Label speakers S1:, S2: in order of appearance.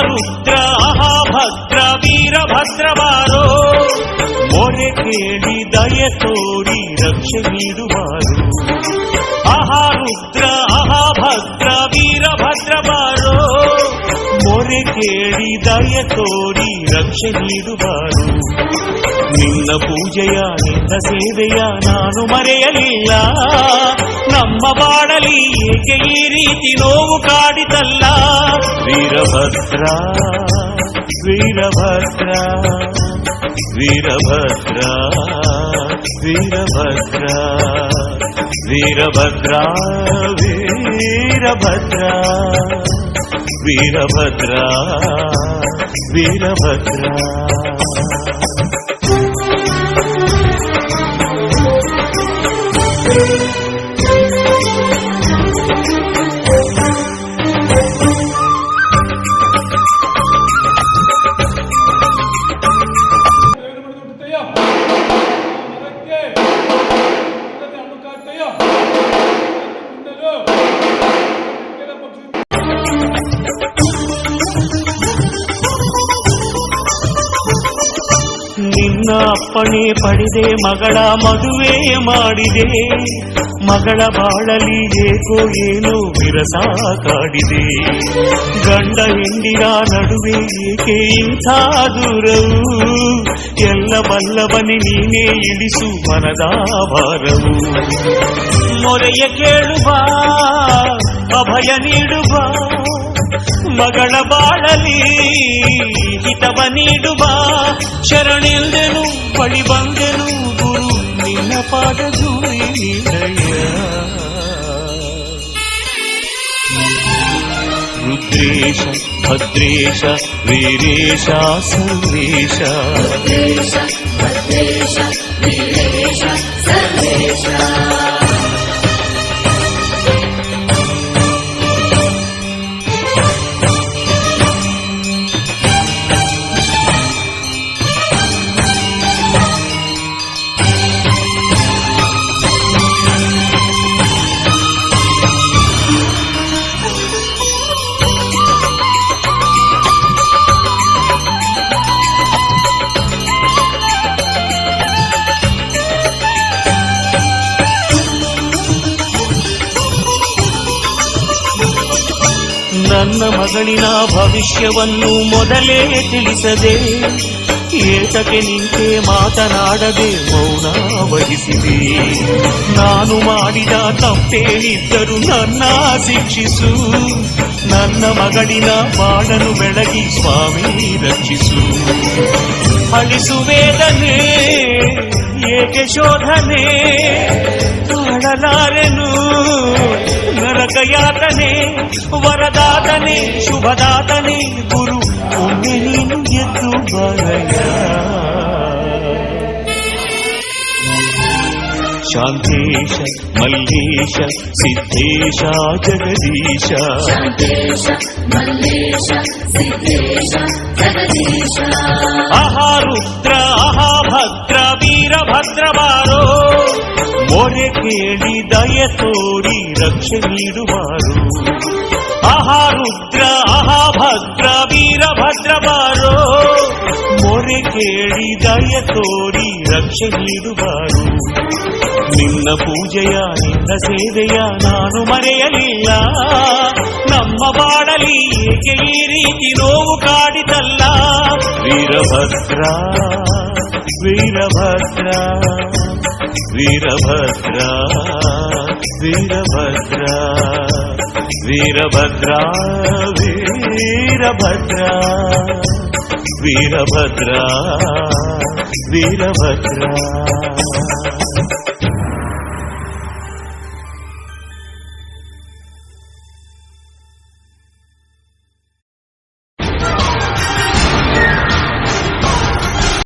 S1: ರುದ್ರ ಭದ್ರ ವೀರಭದ್ರ ಬಾರೋ, ಮೊರೆ ಕೇಳಿ ದಯೆ ತೋರಿ ರಕ್ಷೆ ನೀಡುವಾರು. ರುದ್ರ ಭದ್ರ ವೀರಭದ್ರ ಬಾರೋ, ಮೊರೆ ಕೇಳಿ ದಯೆ ತೋರಿ ರಕ್ಷೆ ನೀಡುವಾರು. ನಿನ್ನ ಪೂಜೆಯ ನಿನ್ನ ಸೇವೆಯ ನಾನು ಮರೆಯಲಿಲ್ಲ, ನಮ್ಮ ಬಾಳಲಿ ಏಕೆ ಈ ರೀತಿ ನೋವು ಕಾಡಿತಲ್ಲ. ವೀರಭದ್ರ ವೀರಭದ್ರ ವೀರಭದ್ರ ವೀರಭದ್ರ ವೀರಭದ್ರ ವೀರಭದ್ರ ವೀರಭದ್ರ ವೀರಭದ್ರ. ನಿನ್ನ ಅಪ್ಪಣೆ ಪಡೆದೆ ಮಗಳ ಮದುವೆ ಮಾಡಿದೆ, ಮಗಳ ಬಾಳಲಿ ಏಕೋ ಏನೋ ವಿರಸ ಕಾಡಿದೆ. ಗಂಡ ಹೆಂಡಿರ ನಡುವೆ ಏಕೆ ಇಂಥ ದೂರವು, ಎಲ್ಲ ಬಲ್ಲವನಿ ನೀನೇ ಇಳಿಸು ಮನದ ಭಾರವು. ಮೊರೆಯ ಕೇಳುವ ಅಭಯ ನೀಡುವ, ಮಗಳ ಬಾಳಲಿ ಹಿತವ ನೀಡುವ. ಶರಣಿಲ್ದೆನು ಬಳಿ ಬಂದೆನು ಗುರು ನಿನ್ನ ಪಾದ ಧೂಳಿ ನೀಡಯ್ಯ. ರುದ್ರೇಶ ಭದ್ರೇಶ ವೀರೇಶ ಸರ್ವೇಶ, ನನ್ನ ಮಗಳಿನ ಭವಿಷ್ಯವನ್ನು ಮೊದಲೇ ತಿಳಿಸದೆ, ಏತಕ್ಕೆ ನಿಂತೆ ಮಾತನಾಡದೆ ಮೌನ ವಹಿಸಿದೆ. ನಾನು ಮಾಡಿದ ತಪ್ಪೇನಿದ್ದರೂ ನನ್ನ ಶಿಕ್ಷಿಸು, ನನ್ನ ಮಗಳಿನ ಬಾಳನ್ನು ಬೆಳಗಿ ಸ್ವಾಮಿ ರಕ್ಷಿಸು. ಅಳಿಸುವೇದನೆ ಏಕೆ ಶೋಧನೆ, ತಾಳಲಾರೆನು ನರಕ ಯಾತನೆ. ವರದಾತನೆ ಶುಭದಾತನೆ ಗುರು, ಒಮ್ಮೆ ನೀನು ಎದ್ದು ಬಾರಯ್ಯ. ಶಾಂತೇಶ ಮಲ್ಲೇಶ ಸಿದ್ದೇಶ ಜಗದೀಶ, ರುದ್ರ ಭದ್ರ ವೀರಭದ್ರ ಬಾರೋ, ಮೊರೆ ಕೇಳಿ ದಯೆ ತೋರಿ ರಕ್ಷೆ ನೀಡುವಾರು. ರುದ್ರ ಭದ್ರ ವೀರಭದ್ರ ಬಾರೋ, ಮೊರೆ ಕೇಳಿ ದಯೆ ತೋರಿ ರಕ್ಷೆ ನೀಡುವಾರು. ನಿನ್ನ ಪೂಜೆಯ ನಿನ್ನ ಸೇವೆಯ ನಾನು ಮರೆಯಲಿಲ್ಲ, ನಮ್ಮ ಬಾಳಲಿ ಏಕೆ ಈ ರೀತಿ ನೋವು ಕಾಡಿತಲ್ಲ. ವೀರಭದ್ರ ವೀರಭದ್ರ ವೀರಭದ್ರ ವೀರಭದ್ರ ವೀರಭದ್ರ ವೀರಭದ್ರ ವೀರಭದ್ರ ವೀರಭದ್ರ.